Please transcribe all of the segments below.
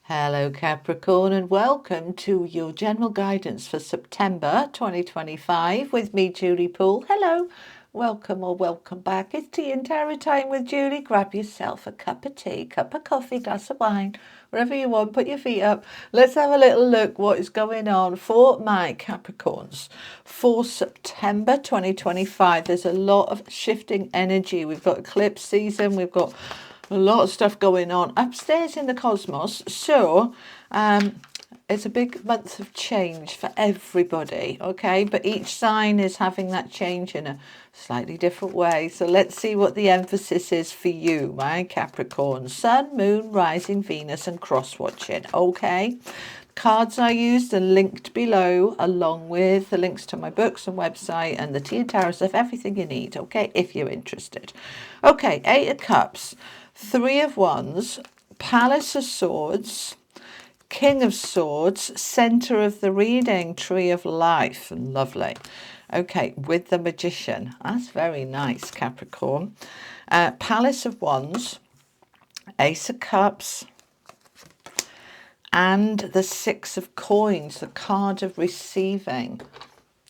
Hello Capricorn, and welcome to your general guidance for September 2025 with me, Julie Poole. Hello, welcome or welcome back. It's tea and tarot time with Julie. Grab yourself a cup of tea, cup of coffee, glass of wine, wherever you want. Put your feet up. Let's have a little look what is going on for my Capricorns for September 2025. There's a lot of shifting energy. We've got eclipse season. We've got a lot of stuff going on upstairs in the cosmos. So it's a big month of change for everybody, okay? But each sign is having that change in a slightly different way. So let's see what the emphasis is for you, my Capricorn. Sun, Moon, Rising, Venus, and cross-watching, okay? Cards I used are linked below, along with the links to my books and website and the tea and tarot stuff, everything you need, okay, if you're interested. Okay, Eight of Cups, Three of Wands, Palace of Swords, King of Swords, center of the reading, Tree of Life. Lovely. Okay, with the Magician. That's very nice, Capricorn. Palace of Wands, Ace of Cups, and the Six of Coins, the card of receiving.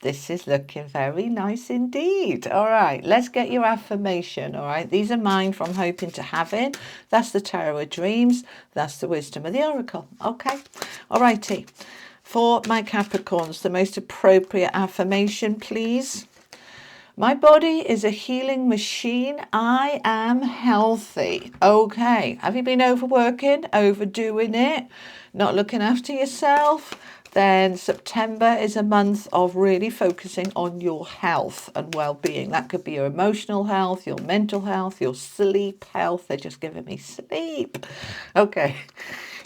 This is looking very nice indeed. All right, let's get your affirmation. All right, these are mine from Hoping to Having. That's the Tarot of Dreams. That's the Wisdom of the Oracle. Okay, all righty. For my Capricorns, the most appropriate affirmation, please. My body is a healing machine. I am healthy. Okay, have you been overworking, overdoing it, not looking after yourself? Then September is a month of really focusing on your health and well-being. That could be your emotional health, your mental health, your sleep health. They're just giving me sleep. Okay,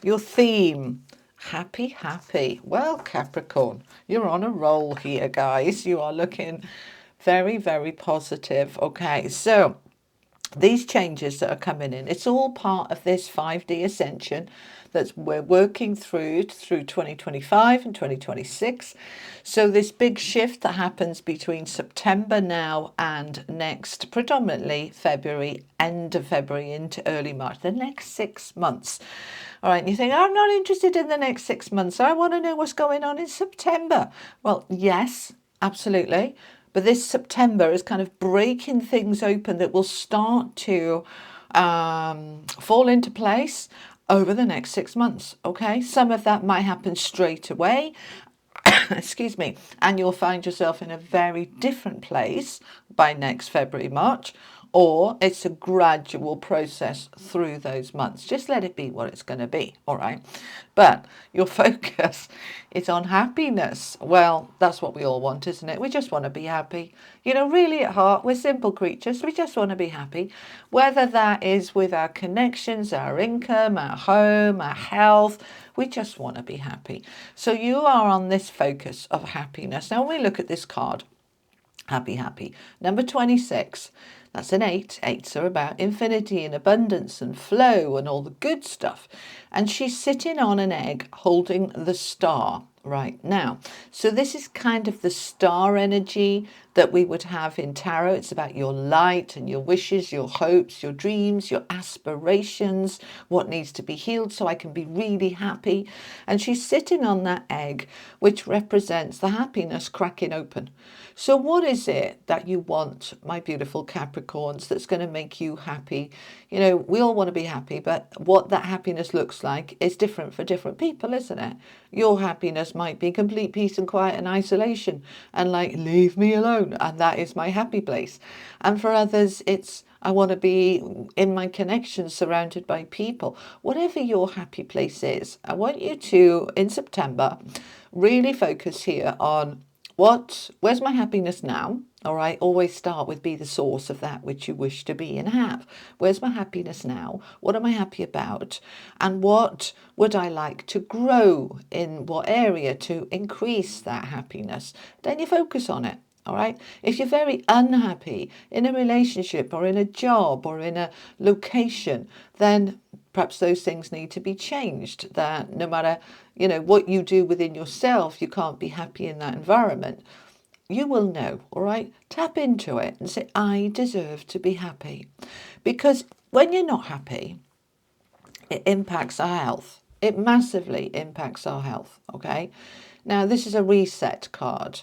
your theme, happy, happy. Well, Capricorn, you're on a roll here, guys. You are looking very, very positive. Okay, so these changes that are coming in, it's all part of this 5D ascension that we're working through 2025 and 2026. So this big shift that happens between September now and next, predominantly February, end of February into early March, the next 6 months. All right, and you think, I'm not interested in the next 6 months. I want to know what's going on in September. Well, yes, absolutely. But this September is kind of breaking things open that will start to fall into place over the next 6 months, okay? Some of that might happen straight away, excuse me, and you'll find yourself in a very different place by next February, March, or it's a gradual process through those months. Just let it be what it's going to be, all right? But your focus is on happiness. Well, that's what we all want, isn't it? We just want to be happy. You know, really at heart, we're simple creatures. We just want to be happy. Whether that is with our connections, our income, our home, our health, we just want to be happy. So you are on this focus of happiness. Now, when we look at this card, happy, happy. Number 26. That's an 8. 8s are about infinity and abundance and flow and all the good stuff. And she's sitting on an egg holding the star right now. So this is kind of the star energy that we would have in tarot. It's about your light and your wishes, your hopes, your dreams, your aspirations, what needs to be healed so I can be really happy. And she's sitting on that egg, which represents the happiness cracking open. So what is it that you want, my beautiful Capricorns, that's going to make you happy? You know, we all want to be happy, but what that happiness looks like is different for different people, isn't it? Your happiness might be complete peace and quiet and isolation and like, leave me alone. And that is my happy place. And for others, it's, I want to be in my connections surrounded by people. Whatever your happy place is, I want you to, in September, really focus here on where's my happiness now? All right, always start with be the source of that which you wish to be and have. Where's my happiness now? What am I happy about? And what would I like to grow in what area to increase that happiness? Then you focus on it. All right. If you're very unhappy in a relationship or in a job or in a location, then perhaps those things need to be changed. That no matter, you know, what you do within yourself, you can't be happy in that environment. You will know, all right? Tap into it and say, I deserve to be happy. Because when you're not happy, it impacts our health. It massively impacts our health, okay? Now, this is a reset card.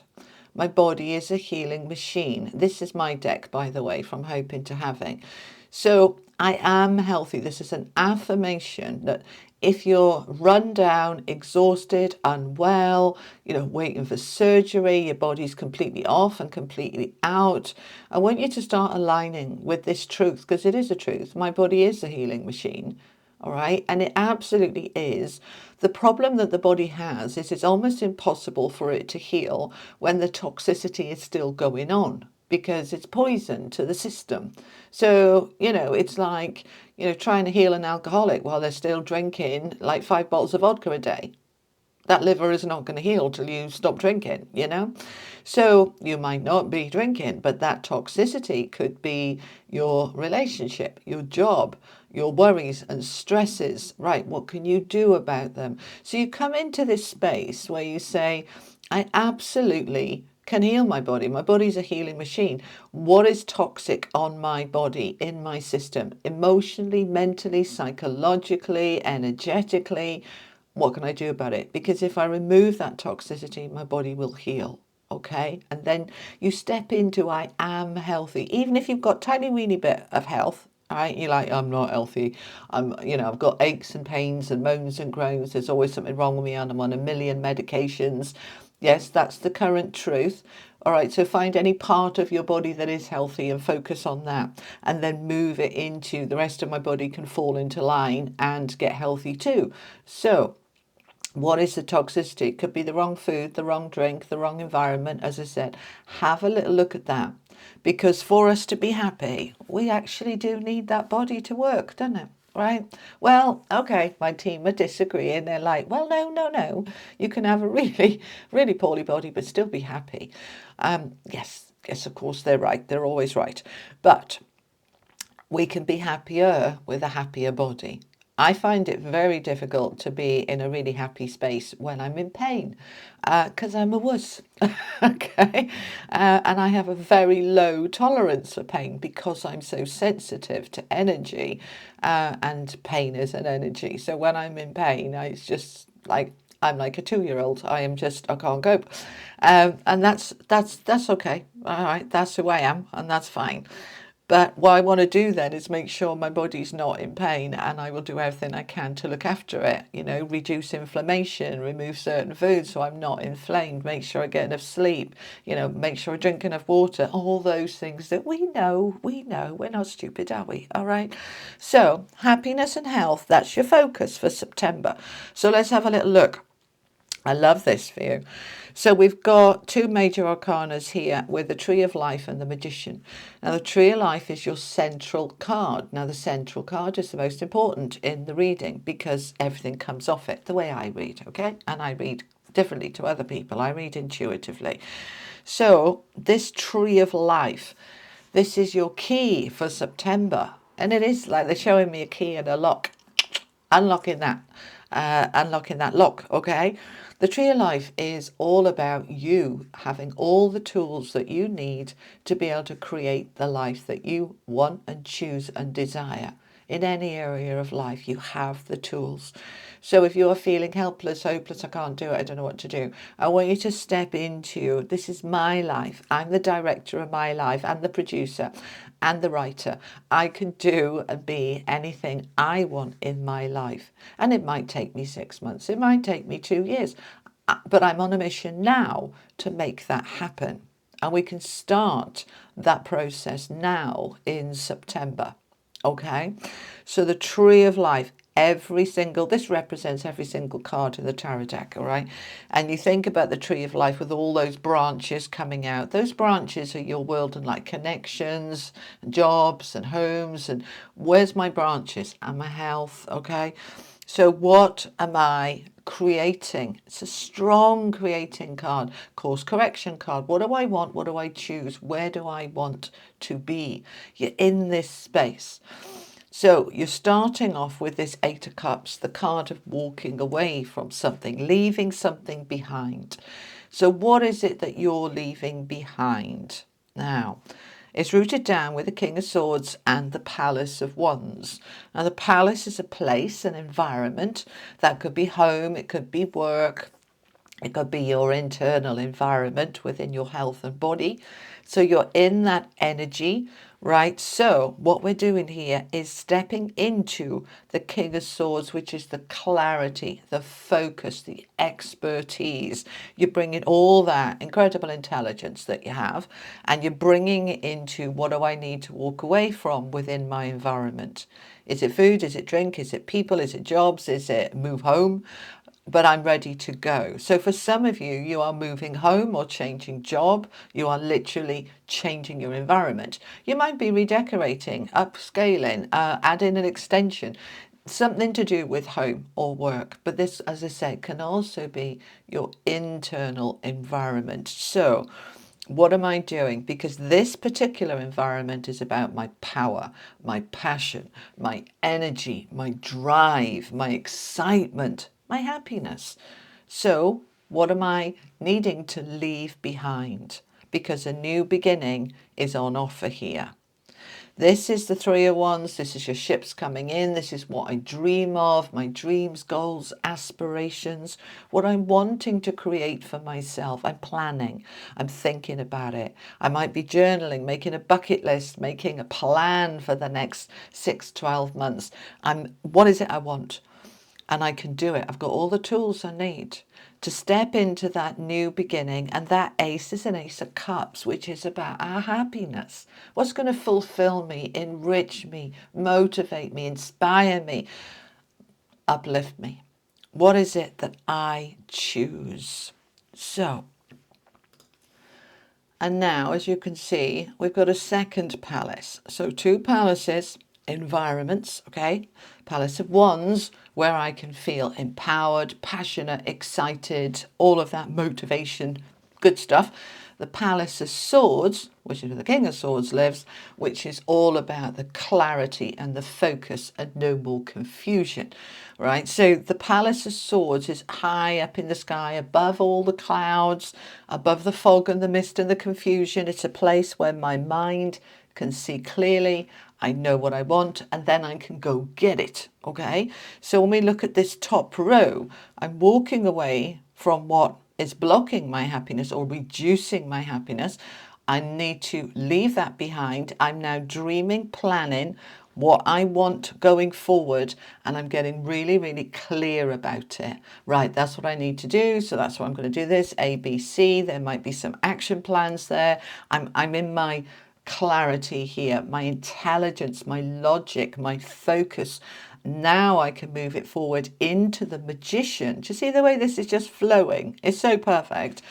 My body is a healing machine. This is my deck, by the way, from Hoping to Having. So I am healthy. This is an affirmation that if you're run down, exhausted, unwell, waiting for surgery, your body's completely off and completely out, I want you to start aligning with this truth, because it is a truth. My body is a healing machine. All right. And it absolutely is. The problem that the body has is it's almost impossible for it to heal when the toxicity is still going on, because it's poison to the system. So, it's like, trying to heal an alcoholic while they're still drinking like 5 bottles of vodka a day. That liver is not going to heal till you stop drinking, So you might not be drinking, but that toxicity could be your relationship, your job, your worries and stresses. Right, what can you do about them? So you come into this space where you say, I absolutely can heal my body. My body's a healing machine. What is toxic on my body, in my system, emotionally, mentally, psychologically, energetically? What can I do about it? Because if I remove that toxicity, my body will heal. Okay. And then you step into I am healthy. Even if you've got tiny weeny bit of health, right? You're like, I'm not healthy. I've got aches and pains and moans and groans. There's always something wrong with me and I'm on a million medications. Yes, that's the current truth. All right, so find any part of your body that is healthy and focus on that, and then move it into the rest of my body can fall into line and get healthy too. So what is the toxicity? It could be the wrong food, the wrong drink, the wrong environment. As I said, have a little look at that, because for us to be happy, we actually do need that body to work, don't it? Right? Well, okay, my team are disagreeing. They're like, well, no. You can have a really, really poorly body, but still be happy. Yes, of course, they're right. They're always right. But we can be happier with a happier body. I find it very difficult to be in a really happy space when I'm in pain, because I'm a wuss, okay? And I have a very low tolerance for pain because I'm so sensitive to energy, and pain is an energy. So when I'm in pain, it's just like, I'm like a 2-year-old. I can't cope. And that's okay. All right, that's who I am, and that's fine. But what I want to do then is make sure my body's not in pain, and I will do everything I can to look after it, reduce inflammation, remove certain foods so I'm not inflamed, make sure I get enough sleep, make sure I drink enough water, all those things that we know, we're not stupid, are we? All right. So happiness and health, that's your focus for September. So let's have a little look. I love this for you. So we've got 2 major arcanas here with the Tree of Life and the Magician. Now the Tree of Life is your central card. Now the central card is the most important in the reading because everything comes off it, the way I read, okay? And I read differently to other people. I read intuitively. So this Tree of Life, this is your key for September. And it is like they're showing me a key and a lock. Unlocking that lock, okay? The Tree of Life is all about you having all the tools that you need to be able to create the life that you want and choose and desire. In any area of life, you have the tools. So if you're feeling helpless, hopeless, I can't do it, I don't know what to do, I want you to step into, this is my life. I'm the director of my life and the producer and the writer. I can do and be anything I want in my life. And it might take me 6 months. It might take me 2 years. But I'm on a mission now to make that happen. And we can start that process now in September. Okay? So the Tree of Life, this represents every single card in the tarot deck, all right? And you think about the Tree of Life with all those branches coming out. Those branches are your world and like connections, jobs and homes. And where's my branches? And my health, okay? So what am I creating? It's a strong creating card, course correction card. What do I want? What do I choose? Where do I want to be? You're in this space. So you're starting off with this 8 of Cups, the card of walking away from something, leaving something behind. So what is it that you're leaving behind? Now, It's rooted down with the King of Swords and the Palace of Wands. Now, the palace is a place, an environment. That could be home, it could be work, it could be your internal environment within your health and body. So you're in that energy, right? So what we're doing here is stepping into the King of Swords, which is the clarity, the focus, the expertise. You're bringing all that incredible intelligence that you have, and you're bringing it into, what do I need to walk away from within my environment? Is it food? Is it drink? Is it people? Is it jobs? Is it move home? But I'm ready to go. So for some of you, you are moving home or changing job. You are literally changing your environment. You might be redecorating, upscaling, adding an extension, something to do with home or work. But this, as I said, can also be your internal environment. So what am I doing? Because this particular environment is about my power, my passion, my energy, my drive, my excitement, my happiness. So what am I needing to leave behind? Because a new beginning is on offer here. This is the Three of Wands. This is your ships coming in. This is what I dream of, my dreams, goals, aspirations, what I'm wanting to create for myself. I'm planning. I'm thinking about it. I might be journaling, making a bucket list, making a plan for the next 6-12 months. What is it I want? And I can do it. I've got all the tools I need to step into that new beginning. And that ace is an Ace of Cups, which is about our happiness. What's going to fulfill me, enrich me, motivate me, inspire me, uplift me? What is it that I choose? So, and now, as you can see, we've got a second palace. So 2 palaces, environments, okay? Palace of Wands, where I can feel empowered, passionate, excited, all of that motivation, good stuff. The Palace of Swords, which is where the King of Swords lives, which is all about the clarity and the focus and no more confusion, right? So the Palace of Swords is high up in the sky, above all the clouds, above the fog and the mist and the confusion. It's a place where my mind can see clearly. I know what I want, and then I can go get it, okay? So when we look at this top row, I'm walking away from what is blocking my happiness or reducing my happiness. I need to leave that behind. I'm now dreaming, planning what I want going forward, and I'm getting really, really clear about it. Right, that's what I need to do, so that's what I'm going to do this, A, B, C. There might be some action plans there. I'm in my clarity here, my intelligence, my logic, my focus. Now I can move it forward into the Magician. Do you see the way this is just flowing? It's so perfect.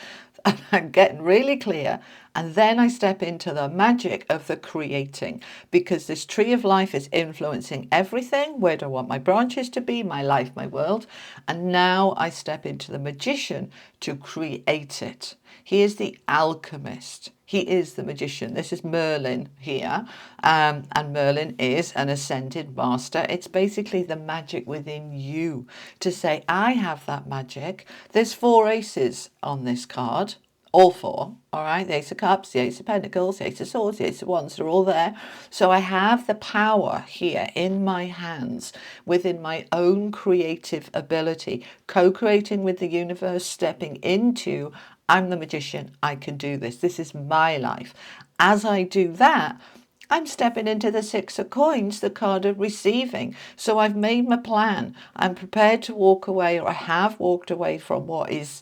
And I'm getting really clear. And then I step into the magic of the creating, because this tree of life is influencing everything. Where do I want my branches to be? My life, my world. And now I step into the Magician to create it. He is the alchemist. He is the magician. This is Merlin here. And Merlin is an ascended master. It's basically the magic within you to say, I have that magic. There's 4 aces on this card. All 4, all right? The Ace of Cups, the Ace of Pentacles, the Ace of Swords, the Ace of Wands, they're all there. So I have the power here in my hands within my own creative ability, co-creating with the universe, stepping into, I'm the magician, I can do this. This is my life. As I do that, I'm stepping into the 6 of Coins, the card of receiving. So I've made my plan. I'm prepared to walk away, or I have walked away from what is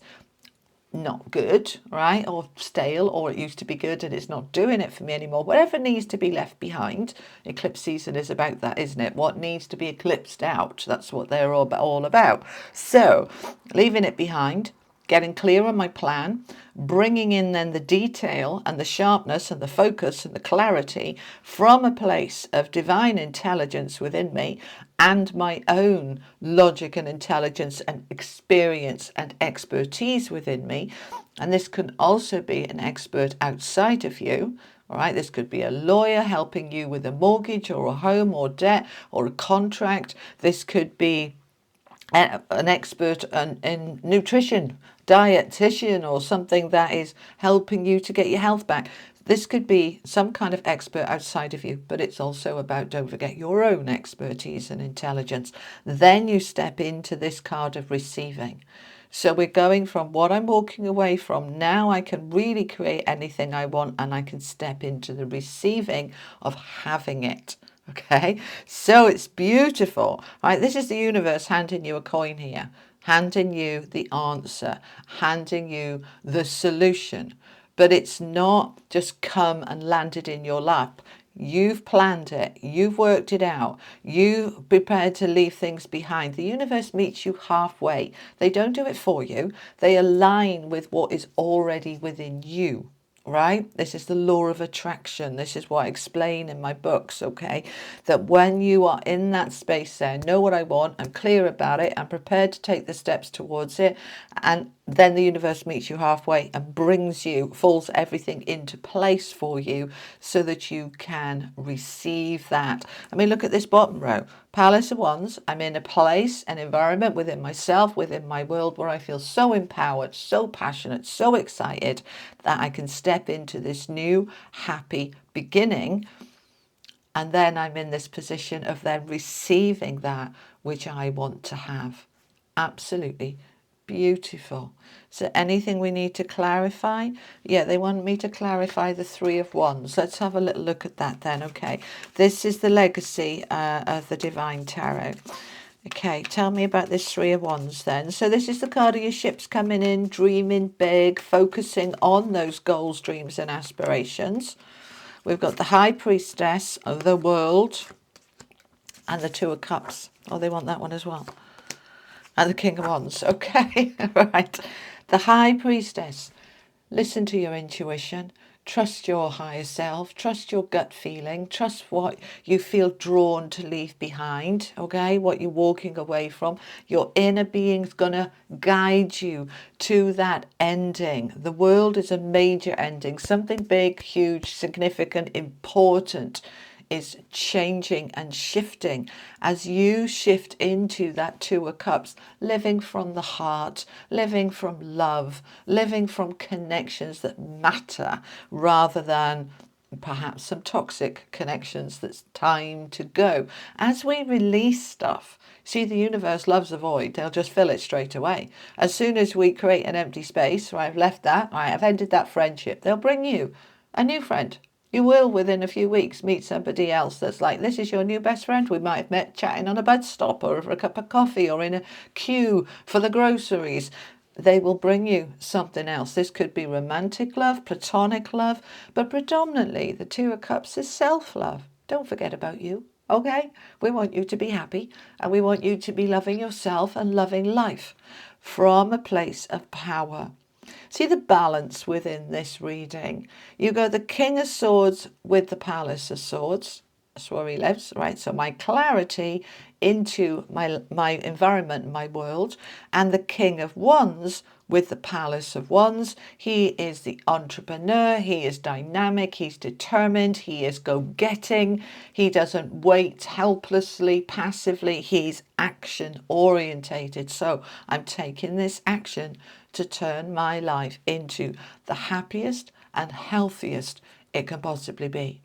not good, right, or stale, or it used to be good and it's not doing it for me anymore. Whatever needs to be left behind. Eclipse season is about that, isn't it? What needs to be eclipsed out, that's what they're all about. So leaving it behind, getting clear on my plan, bringing in then the detail and the sharpness and the focus and the clarity from a place of divine intelligence within me and my own logic and intelligence and experience and expertise within me. And this can also be an expert outside of you. All right, this could be a lawyer helping you with a mortgage or a home or debt or a contract. This could be an expert in nutrition, dietitian, or something that is helping you to get your health back. This could be some kind of expert outside of you, but it's also about, don't forget, your own expertise and intelligence. Then you step into this card of receiving. So we're going from what I'm walking away from. Now I can really create anything I want, and I can step into the receiving of having it. Okay, so it's beautiful, right? This is the universe handing you a coin here, handing you the answer, handing you the solution. But it's not just come and landed in your lap. You've planned it. You've worked it out. You've prepared to leave things behind. The universe meets you halfway. They don't do it for you. They align with what is already within you. Right? This is the law of attraction. This is what I explain in my books, okay? That when you are in that space there, know what I want, I'm clear about it, I'm prepared to take the steps towards it, and then the universe meets you halfway and brings you, falls everything into place for you so that you can receive that. I mean, look at this bottom row. Palace of Wands. I'm in a place, an environment within myself, within my world, where I feel so empowered, so passionate, so excited that I can step into this new happy beginning. And then I'm in this position of then receiving that which I want to have. Absolutely beautiful. So anything we need to clarify? Yeah, they want me to clarify the Three of Wands. Let's have a little look at that then. Okay, this is the legacy of the Divine Tarot. Okay, tell me about this Three of Wands then. So this is the card of your ships coming in, dreaming big, focusing on those goals, dreams and aspirations. We've got the High Priestess of the World and the Two of Cups. Oh, they want that one as well. And the King of Wands. Okay, right. The High Priestess. Listen to your intuition. Trust your higher self. Trust your gut feeling. Trust what you feel drawn to leave behind. Okay, what you're walking away from. Your inner being's going to guide you to that ending. The world is a major ending. Something big, huge, significant, important is changing and shifting as you shift into that Two of Cups, living from the heart, living from love, living from connections that matter rather than perhaps some toxic connections that's time to go. As we release stuff, see, the universe loves a void. They'll just fill it straight away. As soon as we create an empty space, right, I've left that, right, I've ended that friendship, they'll bring you a new friend. You will, within a few weeks, meet somebody else that's like, this is your new best friend. We might have met chatting on a bus stop or over a cup of coffee or in a queue for the groceries. They will bring you something else. This could be romantic love, platonic love, but predominantly the Two of Cups is self-love. Don't forget about you, okay? We want you to be happy and we want you to be loving yourself and loving life from a place of power. See the balance within this reading. You go the King of Swords with the Palace of Swords. That's where he lives, right? So my clarity into my environment, my world. And the King of Wands with the Palace of Wands. He is the entrepreneur. He is dynamic. He's determined. He is go-getting. He doesn't wait helplessly, passively. He's action-orientated. So I'm taking this action to turn my life into the happiest and healthiest it can possibly be.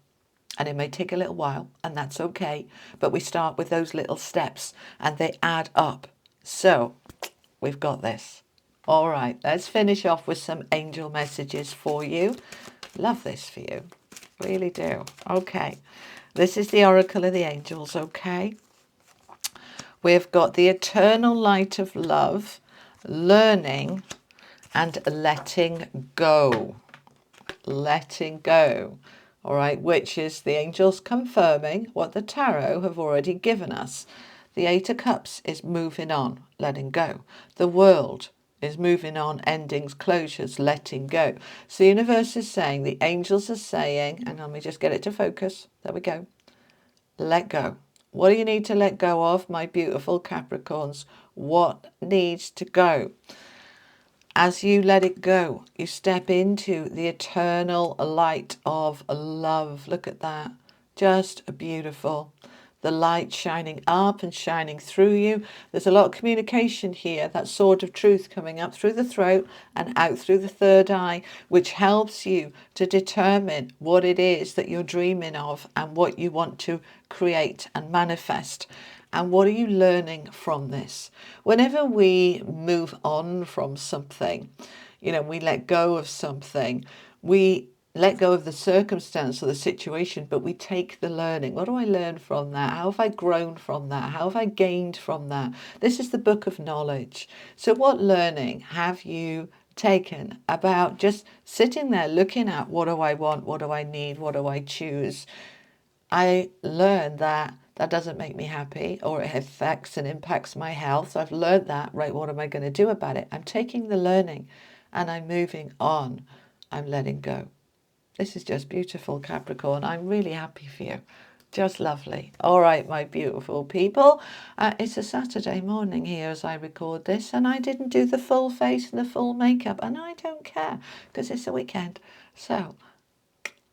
And it may take a little while, and that's okay. But we start with those little steps and they add up. So we've got this. All right, let's finish off with some angel messages for you. Love this for you. Really do. Okay. This is the Oracle of the Angels, okay? We've got the eternal light of love, learning, and letting go. Letting go. All right, which is the angels confirming what the tarot have already given us. The Eight of Cups is moving on, letting go. The world is moving on, endings, closures, letting go. So the universe is saying, the angels are saying, and let me just get it to focus. There we go. Let go. What do you need to let go of, my beautiful Capricorns? What needs to go? As you let it go, you step into the eternal light of love. Look at that. Just beautiful. the light shining up and shining through you. There's a lot of communication here, that sword of truth coming up through the throat and out through the third eye, which helps you to determine what it is that you're dreaming of and what you want to create and manifest. And what are you learning from this? Whenever we move on from something, we let go of something, we let go of the circumstance or the situation, but we take the learning. What do I learn from that? How have I grown from that? How have I gained from that? This is the book of knowledge. So what learning have you taken about just sitting there looking at, what do I want? What do I need? What do I choose? I learned that doesn't make me happy, or it affects and impacts my health. So I've learned that, right? What am I going to do about it? I'm taking the learning and I'm moving on. I'm letting go. This is just beautiful, Capricorn. I'm really happy for you. Just lovely. All right, my beautiful people. It's a Saturday morning here as I record this, and I didn't do the full face and the full makeup, and I don't care because it's a weekend. So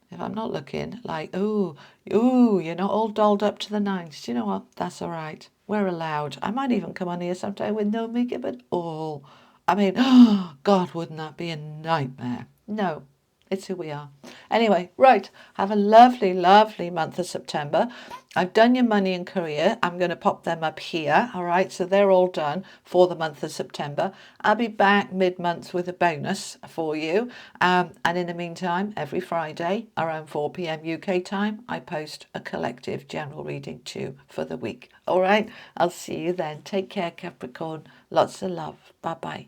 if I'm not looking like, ooh, you're not all dolled up to the nines, do you know what? That's all right. We're allowed. I might even come on here sometime with no makeup at all. I mean, oh, God, wouldn't that be a nightmare? No, it's who we are. Anyway, right. Have a lovely, lovely month of September. I've done your money and career. I'm going to pop them up here. All right. So they're all done for the month of September. I'll be back mid-month with a bonus for you. And in the meantime, every Friday around 4 p.m. UK time, I post a collective general reading too for the week. All right. I'll see you then. Take care, Capricorn. Lots of love. Bye-bye.